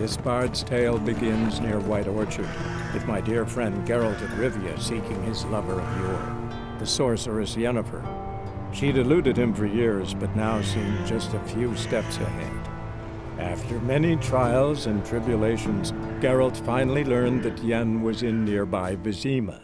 This bard's tale begins near White Orchard, with my dear friend Geralt of Rivia seeking his lover of yore, the sorceress Yennefer. She'd eluded him for years, but now seemed just a few steps ahead. After many trials and tribulations, Geralt finally learned that Yen was in nearby Vizima.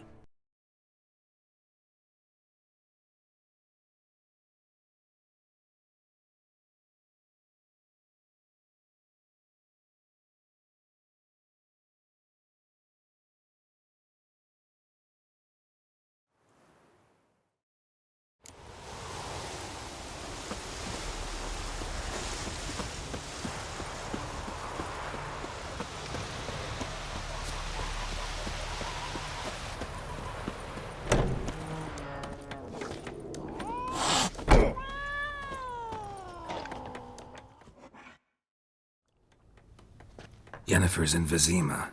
Yennefer's in Vizima.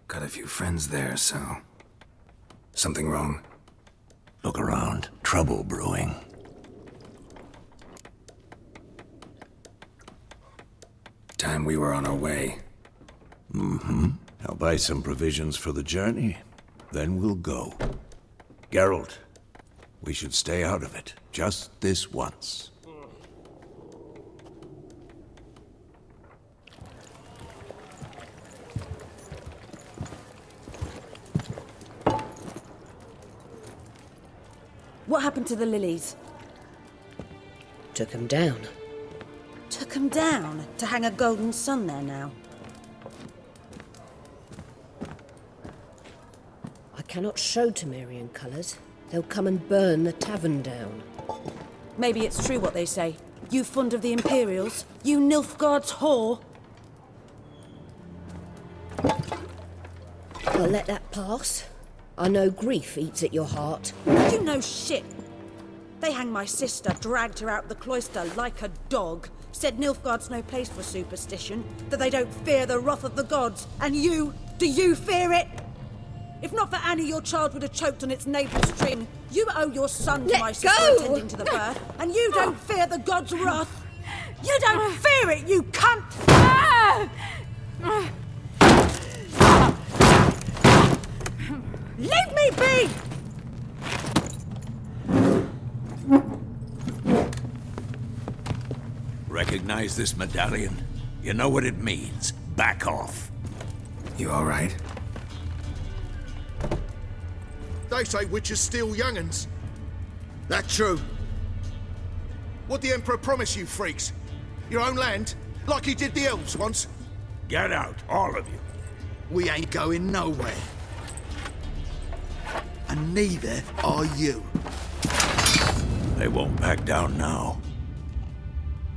Got a few friends there, so... Something wrong? Look around. Trouble brewing. Time we were on our way. I'll buy some provisions for the journey. Then we'll go. Geralt, we should stay out of it. Just this once. What happened to the lilies? Took 'em down. Took 'em down to hang a golden sun there now. I cannot show Temerian colours. They'll come and burn the tavern down. Maybe it's true what they say. You fond of the Imperials? You Nilfgaard's whore? I'll let that pass. I know grief eats at your heart. You know shit. They hanged my sister, dragged her out the cloister like a dog. Said Nilfgaard's no place for superstition, that they don't fear the wrath of the gods. And you, do you fear it? If not for Annie, your child would have choked on its navel string. You owe your son to my sister attending to the birth, and you don't fear the gods' wrath. You don't fear it, you cunt! Leave me be! Recognize this medallion? You know what it means. Back off. You alright? They say witches steal young'uns. That true? What the Emperor promise you, freaks? Your own land? Like he did the elves once? Get out, all of you. We ain't going nowhere. And neither are you. They won't back down now.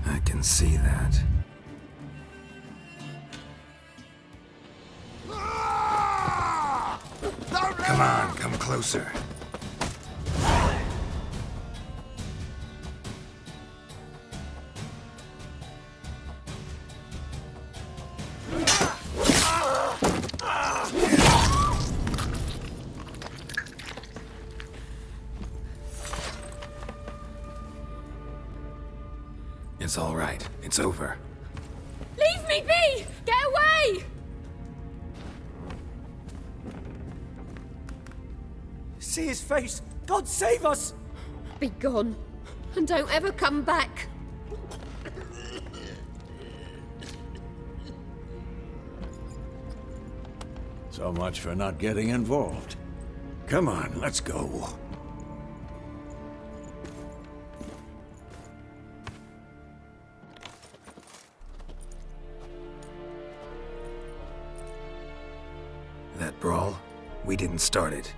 I can see that. Come on, come closer. It's all right. It's over. Leave me be! Get away! See his face! God save us! Be gone, and don't ever come back. So much for not getting involved. Come on, let's go. That brawl, we didn't start it.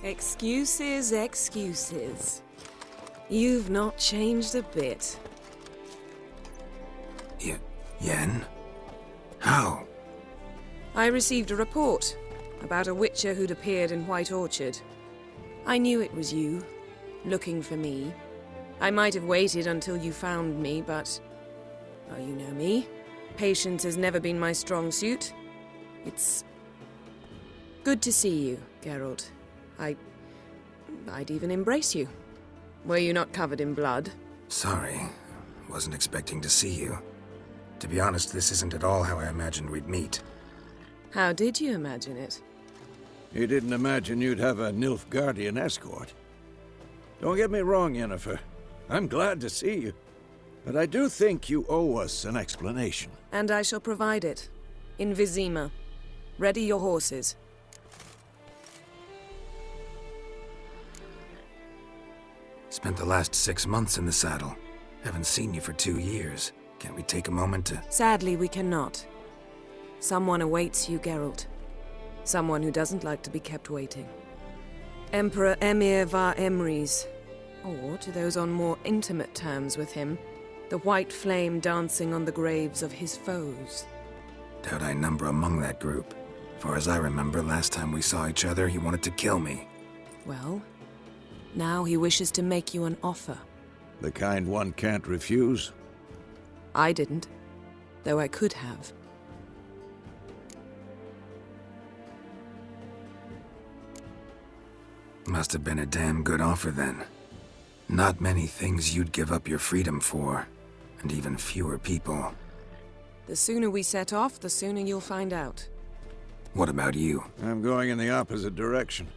Excuses, excuses. You've not changed a bit. Yen? How? I received a report about a witcher who'd appeared in White Orchard. I knew it was you, looking for me. I might have waited until you found me, but... oh, you know me. Patience has never been my strong suit. It's... good to see you, Geralt. I'd even embrace you. Were you not covered in blood? Sorry. Wasn't expecting to see you. To be honest, this isn't at all how I imagined we'd meet. How did you imagine it? You didn't imagine you'd have a Nilfgaardian escort. Don't get me wrong, Yennefer. I'm glad to see you. But I do think you owe us an explanation. And I shall provide it. In Vizima. Ready your horses. Spent the last 6 months in the saddle. Haven't seen you for 2 years. Can't we take a moment to... Sadly, we cannot. Someone awaits you, Geralt. Someone who doesn't like to be kept waiting. Emperor Emir var Emrys. Or, to those on more intimate terms with him, the white flame dancing on the graves of his foes. Doubt I number among that group. Far as I remember, last time we saw each other, he wanted to kill me. Well, now he wishes to make you an offer. The kind one can't refuse. I didn't, though I could have. Must have been a damn good offer then. Not many things you'd give up your freedom for, and even fewer people. The sooner we set off, the sooner you'll find out. What about you? I'm going in the opposite direction.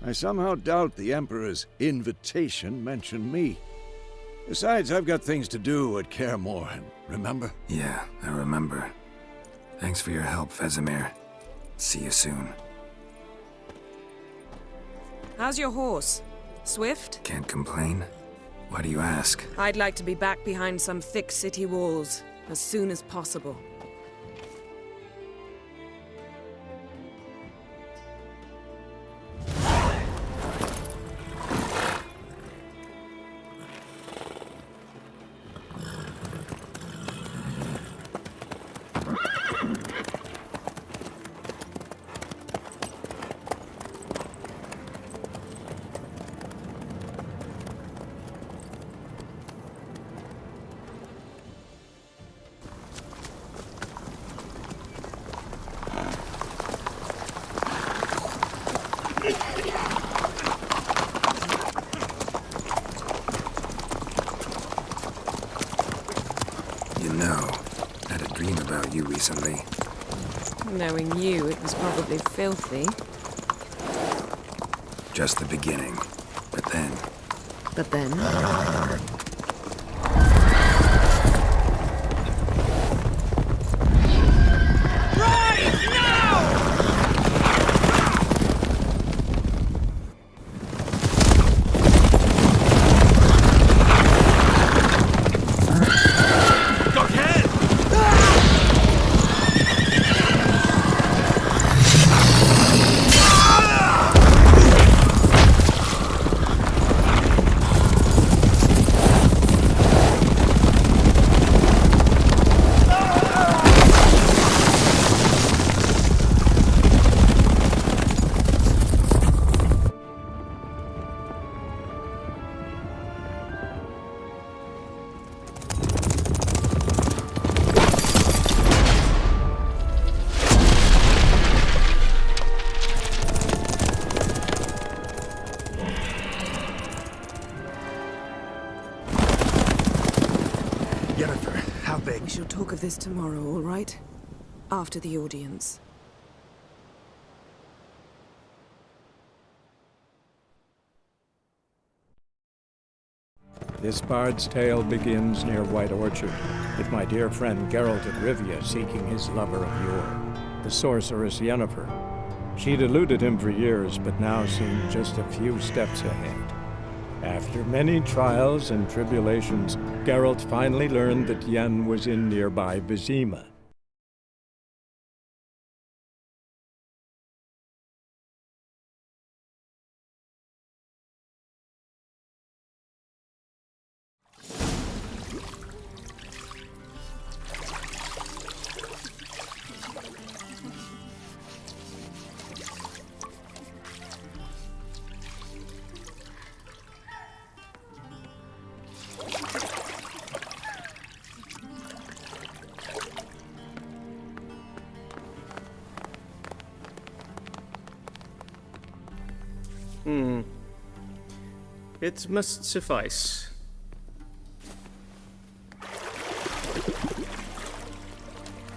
I somehow doubt the Emperor's invitation mentioned me. Besides, I've got things to do at Kaer Morhen, remember? Yeah, I remember. Thanks for your help, Vesemir. See you soon. How's your horse? Swift? Can't complain. Why do you ask? I'd like to be back behind some thick city walls as soon as possible. You know, I had a dream about you recently. Knowing you, it was probably filthy. Just the beginning. But then... But then... Yennefer, how big? We shall talk of this tomorrow, all right? After the audience. This bard's tale begins near White Orchard, with my dear friend Geralt of Rivia seeking his lover of yore, the sorceress Yennefer. She'd eluded him for years, but now seemed just a few steps ahead. After many trials and tribulations, Geralt finally learned that Yen was in nearby Vizima. It must suffice.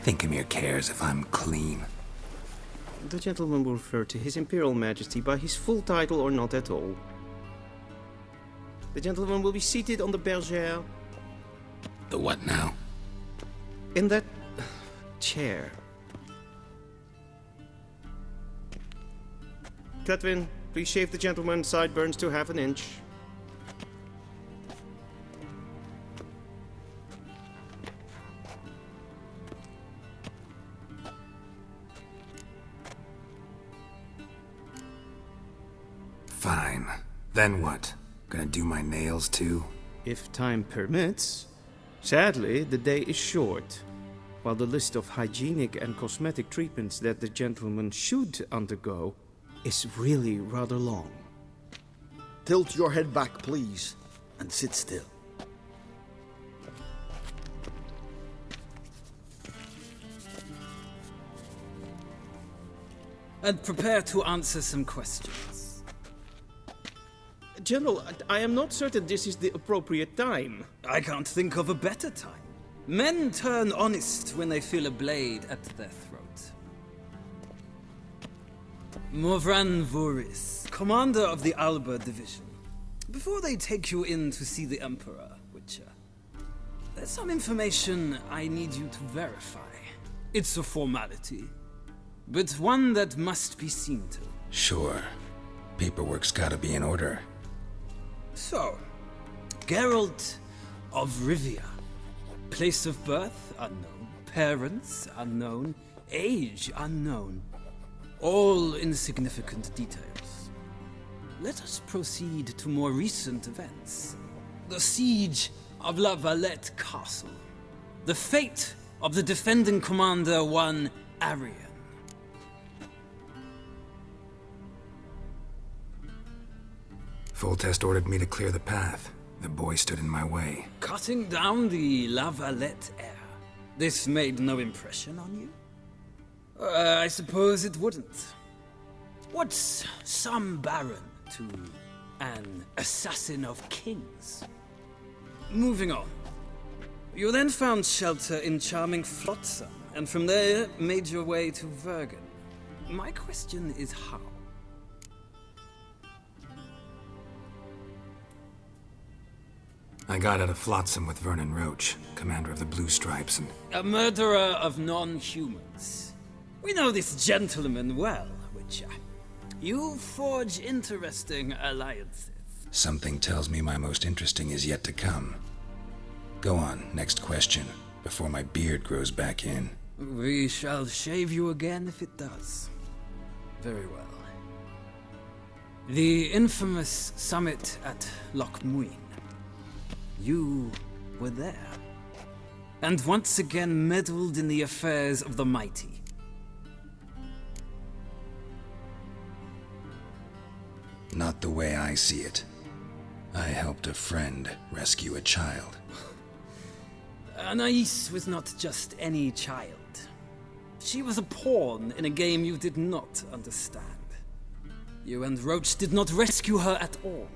Thinkamere cares if I'm clean. The gentleman will refer to His Imperial Majesty by his full title or not at all. The gentleman will be seated on the bergère. The what now? In that chair. Cletwin, please shave the gentleman's sideburns to half an inch. Fine. Then what? Gonna do my nails too? If time permits. Sadly, the day is short, while the list of hygienic and cosmetic treatments that the gentleman should undergo is really rather long. Tilt your head back, please, and sit still. And prepare to answer some questions. General, I am not certain this is the appropriate time. I can't think of a better time. Men turn honest when they feel a blade at their throat. Morvran Voris, commander of the Alba Division. Before they take you in to see the Emperor, Witcher, there's some information I need you to verify. It's a formality, but one that must be seen to. Sure. Paperwork's gotta be in order. So, Geralt of Rivia. Place of birth unknown, parents unknown, age unknown. All insignificant details. Let us proceed to more recent events. The siege of La Valette Castle. The fate of the defending commander, one Arian. Foltest ordered me to clear the path. The boy stood in my way. Cutting down the La Valette heir. This made no impression on you? I suppose it wouldn't. What's some baron to an assassin of kings? Moving on. You then found shelter in charming Flotsam, and from there made your way to Vergen. My question is how? I got out of Flotsam with Vernon Roach, commander of the Blue Stripes, and... A murderer of non-humans. We know this gentleman well, Witcher. You forge interesting alliances. Something tells me my most interesting is yet to come. Go on, next question, before my beard grows back in. We shall shave you again if it does. Very well. The infamous summit at Loch Muin. You were there. And once again meddled in the affairs of the mighty. Not the way I see it. I helped a friend rescue a child. Anais was not just any child. She was a pawn in a game you did not understand. You and Roach did not rescue her at all.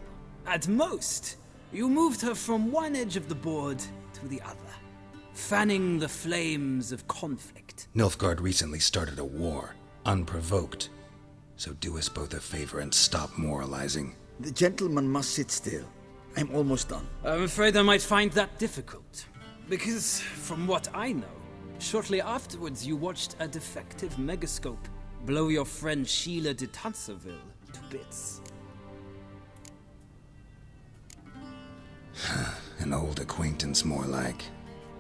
At most, you moved her from one edge of the board to the other, fanning the flames of conflict. Nilfgaard recently started a war, unprovoked. So do us both a favor and stop moralizing. The gentleman must sit still. I'm almost done. I'm afraid I might find that difficult. Because, from what I know, shortly afterwards you watched a defective megascope blow your friend Sheila de Tanserville to bits. An old acquaintance, more like.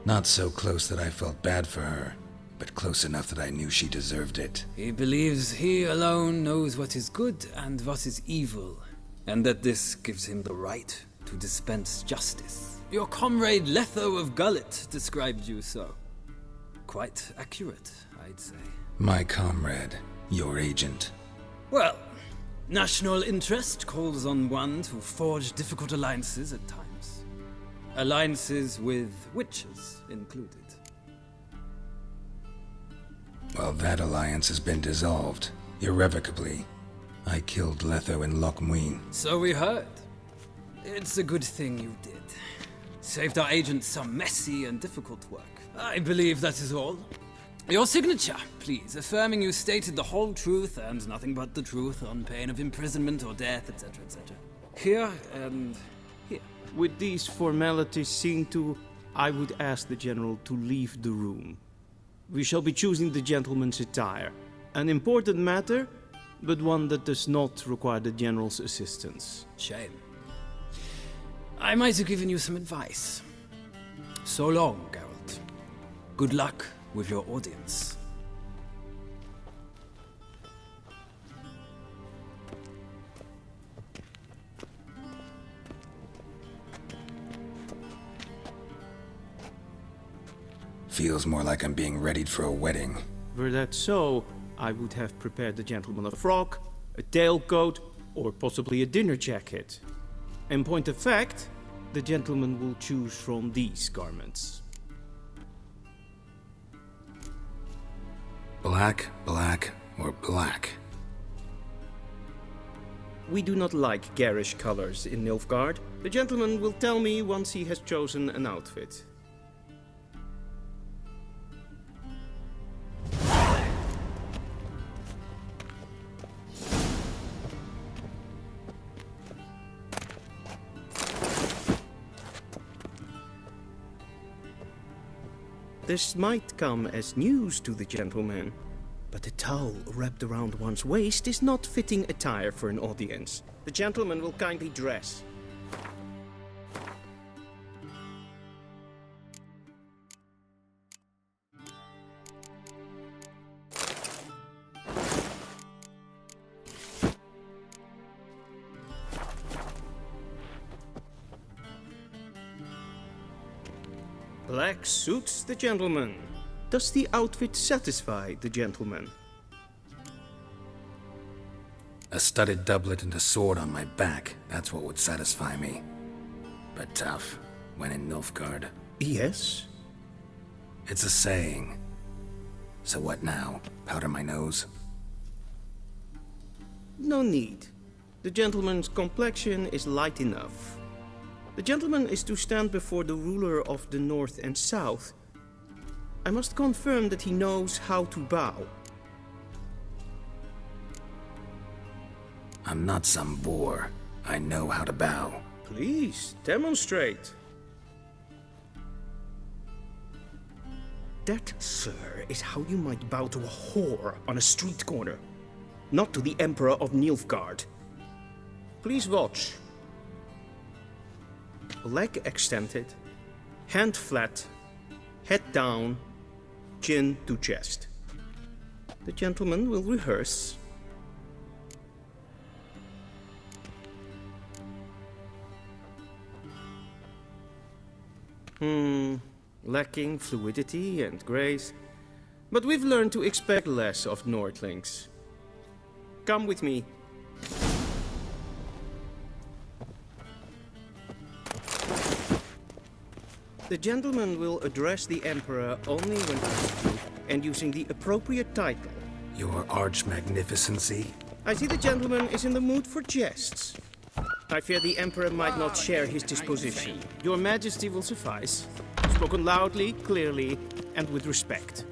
Not so close that I felt bad for her, but close enough that I knew she deserved it. He believes he alone knows what is good and what is evil, and that this gives him the right to dispense justice. Your comrade Letho of Gullet described you so. Quite accurate, I'd say. My comrade, your agent. Well, national interest calls on one to forge difficult alliances at times. Alliances with witches included. Well, that alliance has been dissolved, irrevocably. I killed Letho in Loch Muin. So we heard. It's a good thing you did. Saved our agent some messy and difficult work. I believe that is all. Your signature, please, affirming you stated the whole truth and nothing but the truth on pain of imprisonment or death, etc., etc. Here and here. With these formalities seen to, I would ask the General to leave the room. We shall be choosing the gentleman's attire. An important matter, but one that does not require the General's assistance. Shame. I might have given you some advice. So long, Geralt. Good luck with your audience. Feels more like I'm being readied for a wedding. Were that so, I would have prepared the gentleman a frock, a tailcoat, or possibly a dinner jacket. In point of fact, the gentleman will choose from these garments. Black, black, or black? We do not like garish colors in Nilfgaard. The gentleman will tell me once he has chosen an outfit. This might come as news to the gentleman, but a towel wrapped around one's waist is not fitting attire for an audience. The gentleman will kindly dress. Black suits the gentleman. Does the outfit satisfy the gentleman? A studded doublet and a sword on my back, that's what would satisfy me. But tough, when in Nilfgaard. Yes? It's a saying. So what now? Powder my nose? No need. The gentleman's complexion is light enough. The gentleman is to stand before the ruler of the North and South. I must confirm that he knows how to bow. I'm not some boor. I know how to bow. Please, demonstrate. That, sir, is how you might bow to a whore on a street corner, not to the Emperor of Nilfgaard. Please watch. Leg extended, hand flat, head down, chin to chest. The gentleman will rehearse. Lacking fluidity and grace. But we've learned to expect less of Nordlings. Come with me. The gentleman will address the Emperor only when asked to, and using the appropriate title. Your Arch-Magnificency? I see the gentleman is in the mood for jests. I fear the Emperor might not share his disposition. Your Majesty will suffice. Spoken loudly, clearly, and with respect.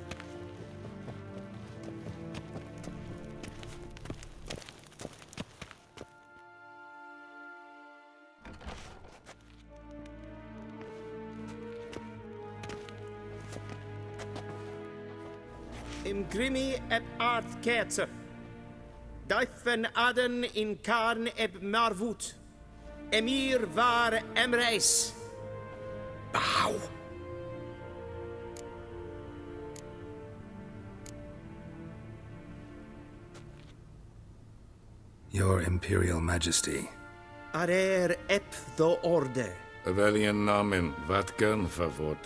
Imgrimi eb art ketzer. Daifen aden in karn eb marvut. Emir var emreis. Bow! Your Imperial Majesty. Arer ep the orde. Weljen namen, wat kan favor?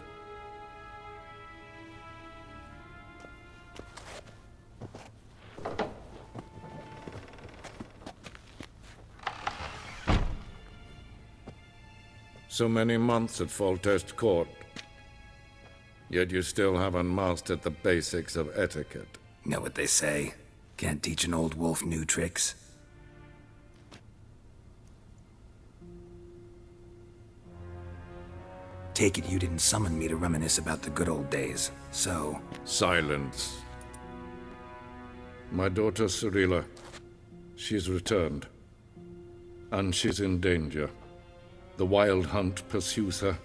So many months at Foltest Court. Yet you still haven't mastered the basics of etiquette. Know what they say? Can't teach an old wolf new tricks. Take it you didn't summon me to reminisce about the good old days, so... Silence. My daughter Cirilla, she's returned. And she's in danger. The Wild Hunt pursues her.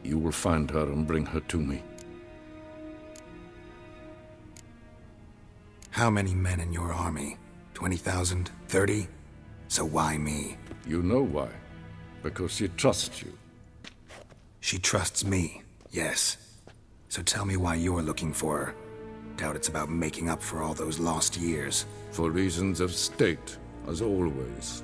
You will find her and bring her to me. How many men in your army? 20,000? 30? So why me? You know why. Because she trusts you. She trusts me, yes. So tell me why you're looking for her. Doubt it's about making up for all those lost years. For reasons of state, as always.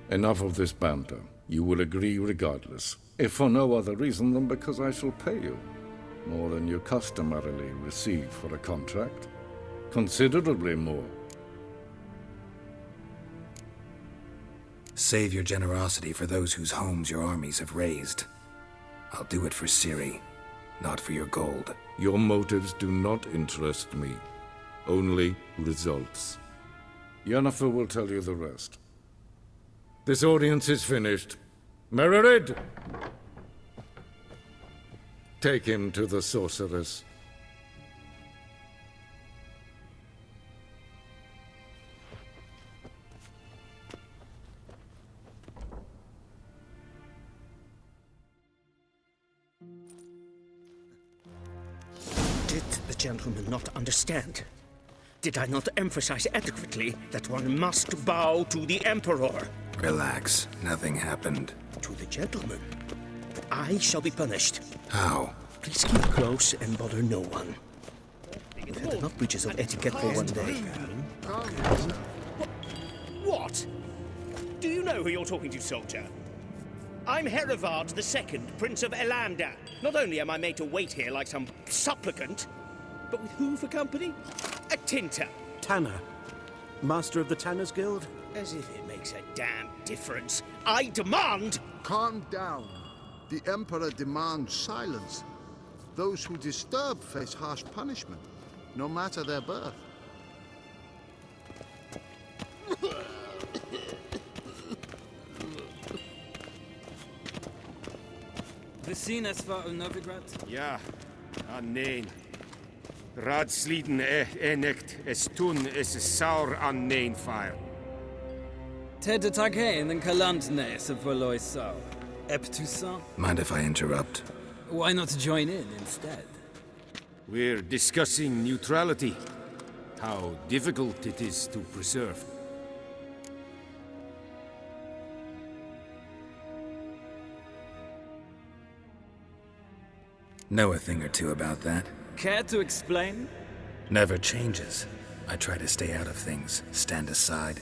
Enough of this banter. You will agree regardless. If for no other reason than because I shall pay you. More than you customarily receive for a contract. Considerably more. Save your generosity for those whose homes your armies have razed. I'll do it for Ciri, not for your gold. Your motives do not interest me. Only results. Yennefer will tell you the rest. This audience is finished. Mererid! Take him to the sorceress. Did the gentleman not understand? Did I not emphasize adequately that one must bow to the Emperor? Relax. Nothing happened. To the gentleman. But I shall be punished. How? Please keep close and bother no one. We've had enough breaches of etiquette for one day. What? Do you know who you're talking to, soldier? I'm Herivard II, Prince of Elander. Not only am I made to wait here like some supplicant, but with who for company? A tinter. Tanner. Master of the Tanners Guild? As if it makes a damn difference. I demand... Calm down. The Emperor demands silence. Those who disturb face harsh punishment, no matter their birth. Vizina var Novigrad? Ja, nee. Radsliden enekt es tun es saur an nein fire. Ted Taghain and Kalandne se verloy sau. Eptusan? Mind if I interrupt? Why not join in instead? We're discussing neutrality. How difficult it is to preserve. Know a thing or two about that. Care to explain? Never changes. I try to stay out of things, stand aside.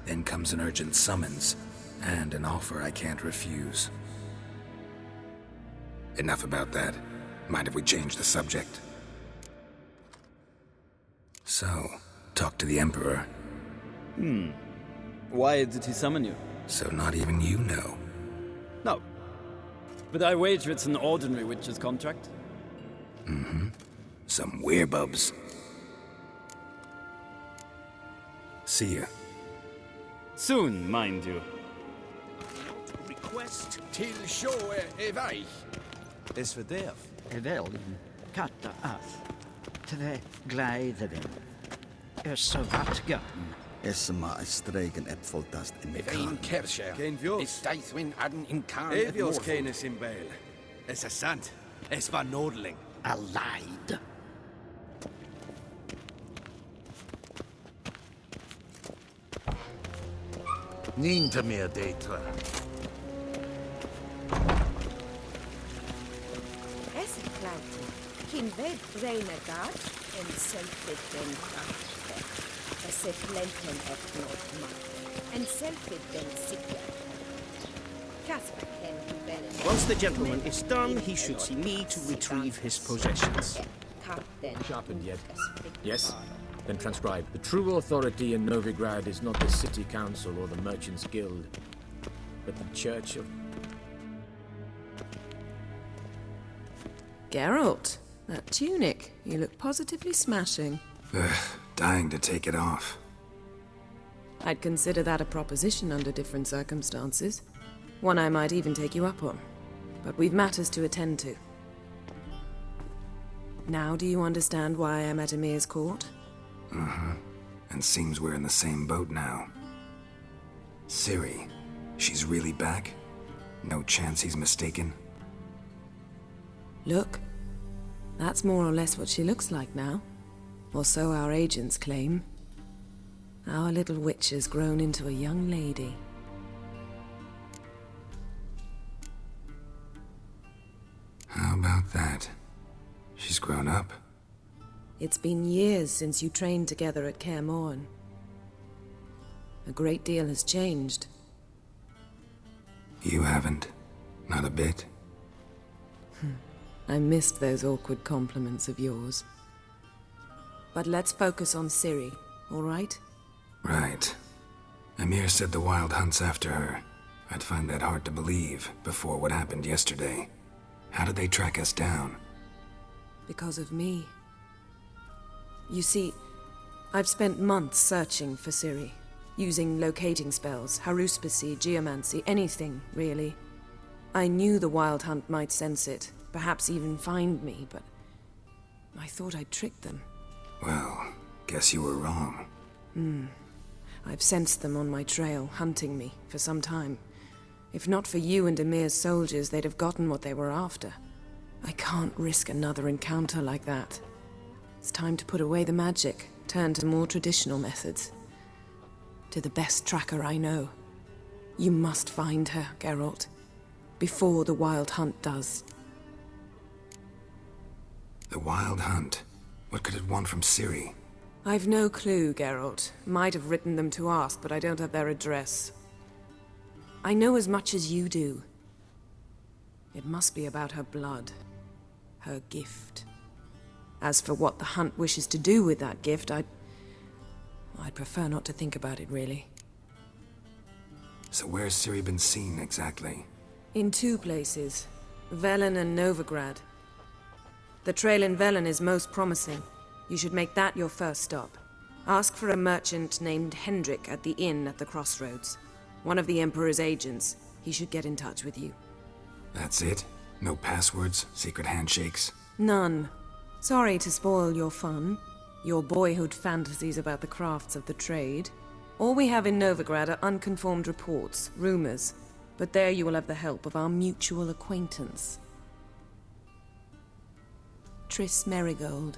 Then comes an urgent summons, and an offer I can't refuse. Enough about that. Mind if we change the subject? So, talk to the Emperor. Why did he summon you? So not even you know. No. But I wager it's an ordinary witch's contract. Mm-hmm. Some werebubs. See ya. Soon, mind you. Request till sjå väg. Is for death. Velgen katta ath. Tre gleideren. Så vatgaten. Esma stregen epfoltast in If ein kerscher. Kein Vjos. Is daithwin adden in Khan. Evjos kene Simbel. Es er sant. Es var Nordling. Allied. Ninta mer deitra. Es klauti. Kin ved reina gad en selfid den karte. Es flenten et not mat. En selfid den sikker. Casper can be better. Once the gentleman is done, he should see me to retrieve his possessions. Sharpened yet? Yes? Then transcribe. The true authority in Novigrad is not the city council or the merchants' guild, but the church of... Geralt, that tunic. You look positively smashing. Ugh, dying to take it off. I'd consider that a proposition under different circumstances. One I might even take you up on. But we've matters to attend to. Now do you understand why I'm at Emir's court? Mm-hmm. And seems we're in the same boat now. Ciri, she's really back? No chance he's mistaken? Look, that's more or less what she looks like now. Or so our agents claim. Our little witch has grown into a young lady. How about that? She's grown up. It's been years since you trained together at Kaer Morhen. A great deal has changed. You haven't. Not a bit. I missed those awkward compliments of yours. But let's focus on Ciri, all right? Right. Emir said the Wild Hunt's after her. I'd find that hard to believe before what happened yesterday. How did they track us down? Because of me. You see, I've spent months searching for Ciri, using locating spells, haruspicy, geomancy, anything, really. I knew the Wild Hunt might sense it, perhaps even find me, but I thought I'd tricked them. Well, guess you were wrong. I've sensed them on my trail, hunting me, for some time. If not for you and Emir's soldiers, they'd have gotten what they were after. I can't risk another encounter like that. It's time to put away the magic, turn to more traditional methods. To the best tracker I know. You must find her, Geralt. Before the Wild Hunt does. The Wild Hunt? What could it want from Ciri? I've no clue, Geralt. Might have written them to ask, but I don't have their address. I know as much as you do. It must be about her blood. Her gift. As for what the Hunt wishes to do with that gift, I'd prefer not to think about it, really. So where's Ciri been seen, exactly? In two places. Velen and Novigrad. The trail in Velen is most promising. You should make that your first stop. Ask for a merchant named Hendrik at the inn at the crossroads. One of the Emperor's agents. He should get in touch with you. That's it? No passwords? Secret handshakes? None. Sorry to spoil your fun. Your boyhood fantasies about the crafts of the trade. All we have in Novigrad are unconfirmed reports, rumors. But there you will have the help of our mutual acquaintance. Triss Merigold.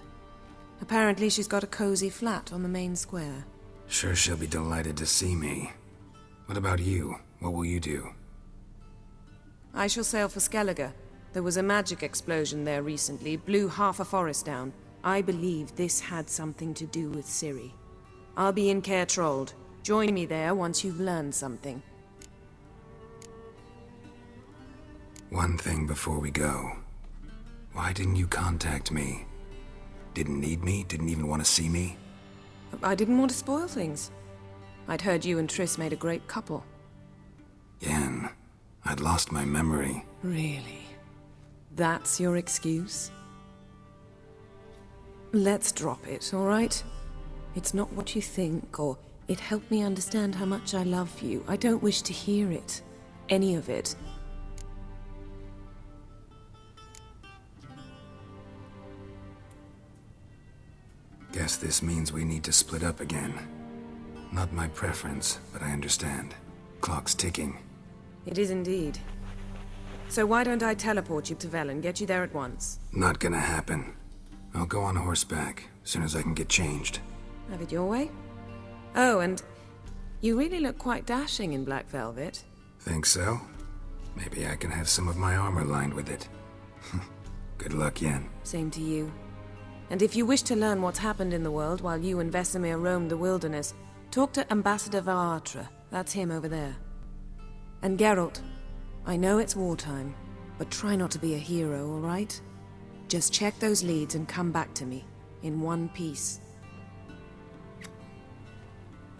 Apparently she's got a cozy flat on the main square. Sure she'll be delighted to see me. What about you? What will you do? I shall sail for Skellige. There was a magic explosion there recently, blew half a forest down. I believe this had something to do with Ciri. I'll be in Caer Trold. Join me there once you've learned something. One thing before we go. Why didn't you contact me? Didn't need me? Didn't even want to see me? I didn't want to spoil things. I'd heard you and Triss made a great couple. Yen, I'd lost my memory. Really? That's your excuse? Let's drop it, all right? It's not what you think, or it helped me understand how much I love you. I don't wish to hear it. Any of it. Guess this means we need to split up again. Not my preference, but I understand. Clock's ticking. It is indeed. So why don't I teleport you to Velen, get you there at once? Not gonna happen. I'll go on horseback, as soon as I can get changed. Have it your way? Oh, and you really look quite dashing in black velvet. Think so? Maybe I can have some of my armor lined with it. Good luck, Yen. Same to you. And if you wish to learn what's happened in the world while you and Vesemir roamed the wilderness, talk to Ambassador Vaatra. That's him over there. And Geralt, I know it's wartime, but try not to be a hero, all right? Just check those leads and come back to me, in one piece.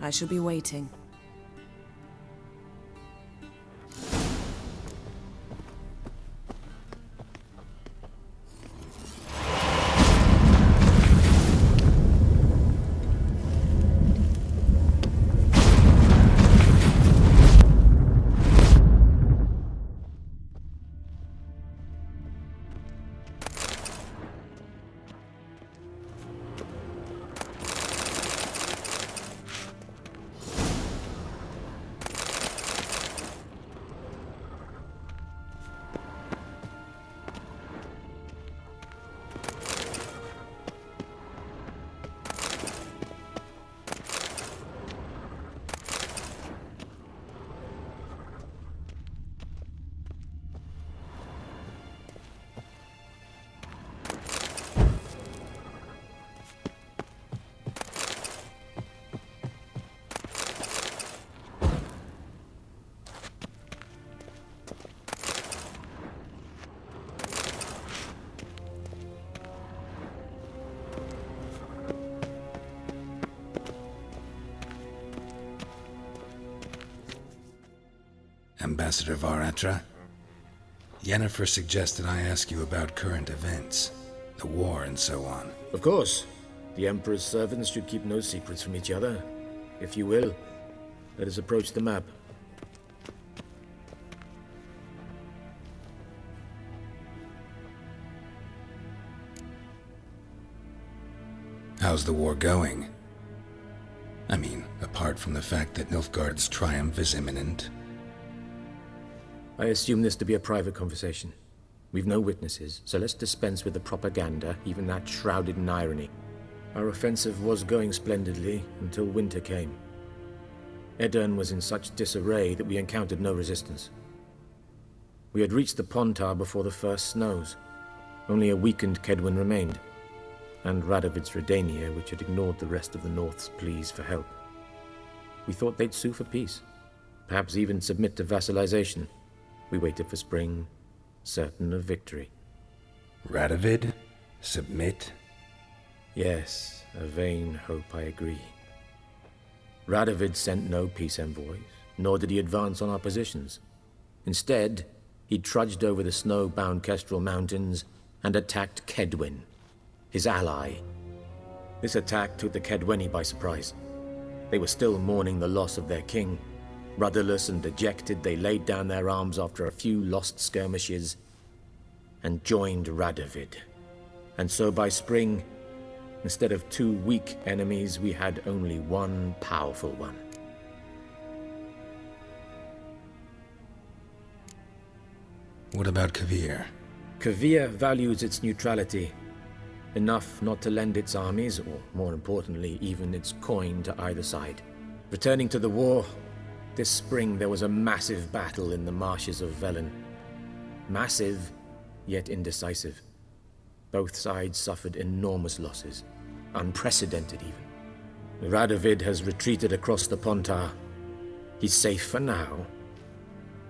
I shall be waiting. Ambassador Varatra. Yennefer suggested I ask you about current events, the war and so on. Of course. The Emperor's servants should keep no secrets from each other. If you will, let us approach the map. How's the war going? I mean, apart from the fact that Nilfgaard's triumph is imminent. I assume this to be a private conversation. We've no witnesses, so let's dispense with the propaganda, even that shrouded in irony. Our offensive was going splendidly until winter came. Edirn was in such disarray that we encountered no resistance. We had reached the Pontar before the first snows. Only a weakened Kedwen remained, and Radovid's Redania, which had ignored the rest of the North's pleas for help. We thought they'd sue for peace, perhaps even submit to vassalization. We waited for spring, certain of victory. Radovid? Submit? Yes, a vain hope, I agree. Radovid sent no peace envoys, nor did he advance on our positions. Instead, he trudged over the snow-bound Kestrel Mountains and attacked Kedwen, his ally. This attack took the Kedweni by surprise. They were still mourning the loss of their king. Rudderless and dejected, they laid down their arms after a few lost skirmishes and joined Radovid. And so by spring, instead of 2 weak enemies, we had only one powerful one. What about Kavir? Kavir values its neutrality, enough not to lend its armies, or more importantly, even its coin to either side. Returning to the war, this spring there was a massive battle in the marshes of Velen. Massive, yet indecisive. Both sides suffered enormous losses, unprecedented even. Radovid has retreated across the Pontar. He's safe for now,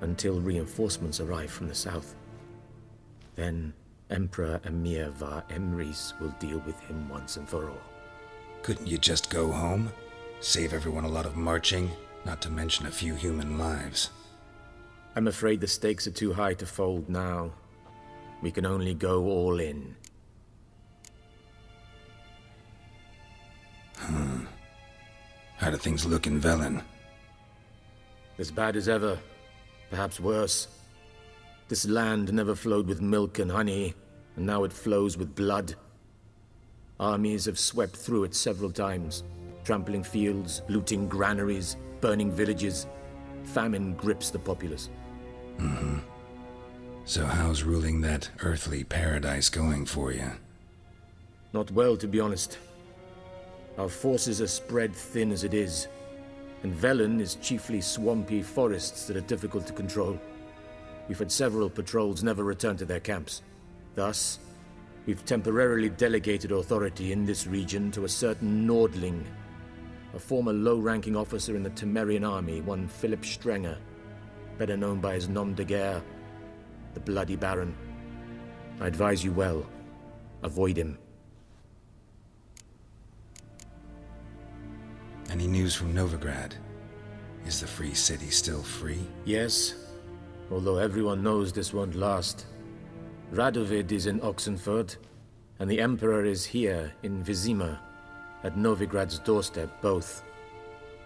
until reinforcements arrive from the south. Then Emperor Emir var Emrys will deal with him once and for all. Couldn't you just go home? Save everyone a lot of marching, not to mention a few human lives. I'm afraid the stakes are too high to fold now. We can only go all in. How do things look in Velen? As bad as ever, perhaps worse. This land never flowed with milk and honey, and now it flows with blood. Armies have swept through it several times, trampling fields, looting granaries, burning villages. Famine grips the populace. So how's ruling that earthly paradise going for you? Not well, to be honest. Our forces are spread thin as it is, and Velen is chiefly swampy forests that are difficult to control. We've had several patrols never return to their camps. Thus, we've temporarily delegated authority in this region to a certain Nordling, a former low-ranking officer in the Temerian army, one Philip Strenger, better known by his nom de guerre, the Bloody Baron. I advise you well. Avoid him. Any news from Novigrad? Is the free city still free? Yes, although everyone knows this won't last. Radovid is in Oxenfurt, and the Emperor is here in Vizima, at Novigrad's doorstep, both.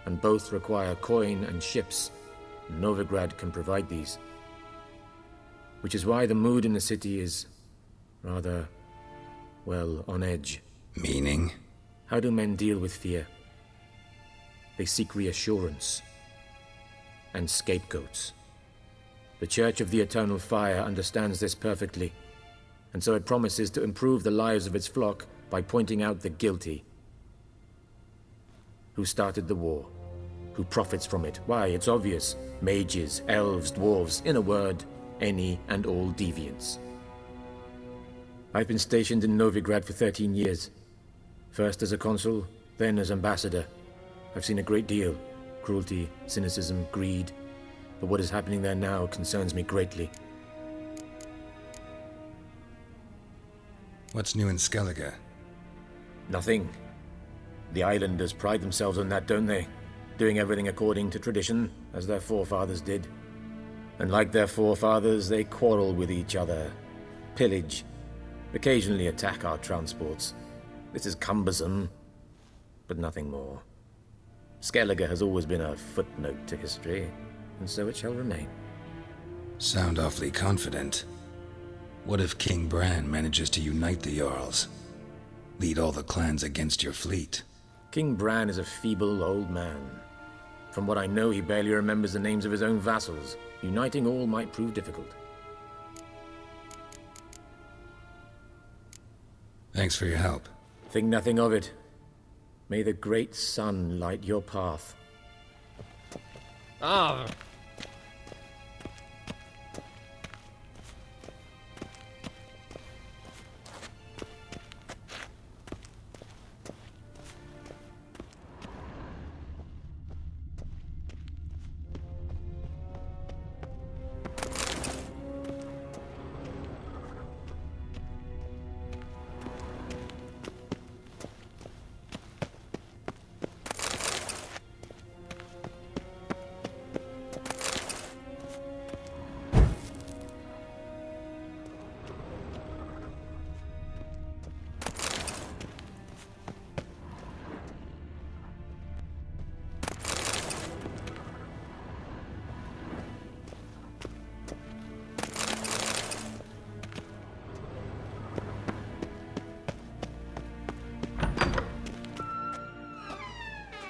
And both require coin and ships. Novigrad can provide these. Which is why the mood in the city is rather, well, on edge. Meaning? How do men deal with fear? They seek reassurance and scapegoats. The Church of the Eternal Fire understands this perfectly, and so it promises to improve the lives of its flock by pointing out the guilty. Who started the war? Who profits from it? Why, it's obvious. Mages, elves, dwarves, in a word, any and all deviants. I've been stationed in Novigrad for 13 years. First as a consul, then as ambassador. I've seen a great deal. Cruelty, cynicism, greed. But what is happening there now concerns me greatly. What's new in Skellige? Nothing. The islanders pride themselves on that, don't they? Doing everything according to tradition, as their forefathers did. And like their forefathers, they quarrel with each other, pillage, occasionally attack our transports. This is cumbersome, but nothing more. Skellige has always been a footnote to history, and so it shall remain. Sound awfully confident. What if King Bran manages to unite the Jarls? Lead all the clans against your fleet? King Bran is a feeble old man. From what I know, he barely remembers the names of his own vassals. Uniting all might prove difficult. Thanks for your help. Think nothing of it. May the great sun light your path. Ah!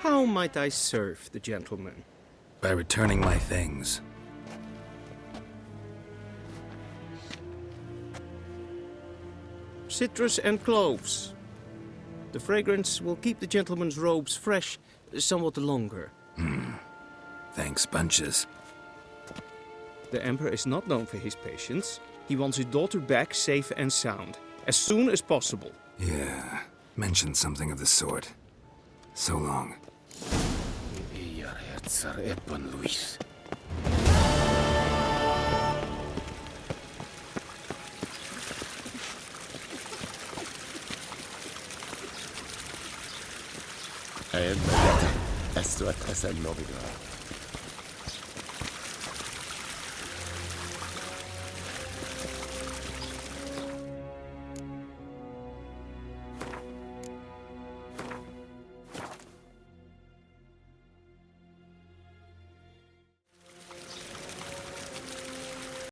How might I serve the gentleman? By returning my things. Citrus and cloves. The fragrance will keep the gentleman's robes fresh somewhat longer. Thanks, bunches. The Emperor is not known for his patience. He wants his daughter back safe and sound, as soon as possible. Yeah, mentioned something of the sort. So long. Luis. Esto atrás el novedad.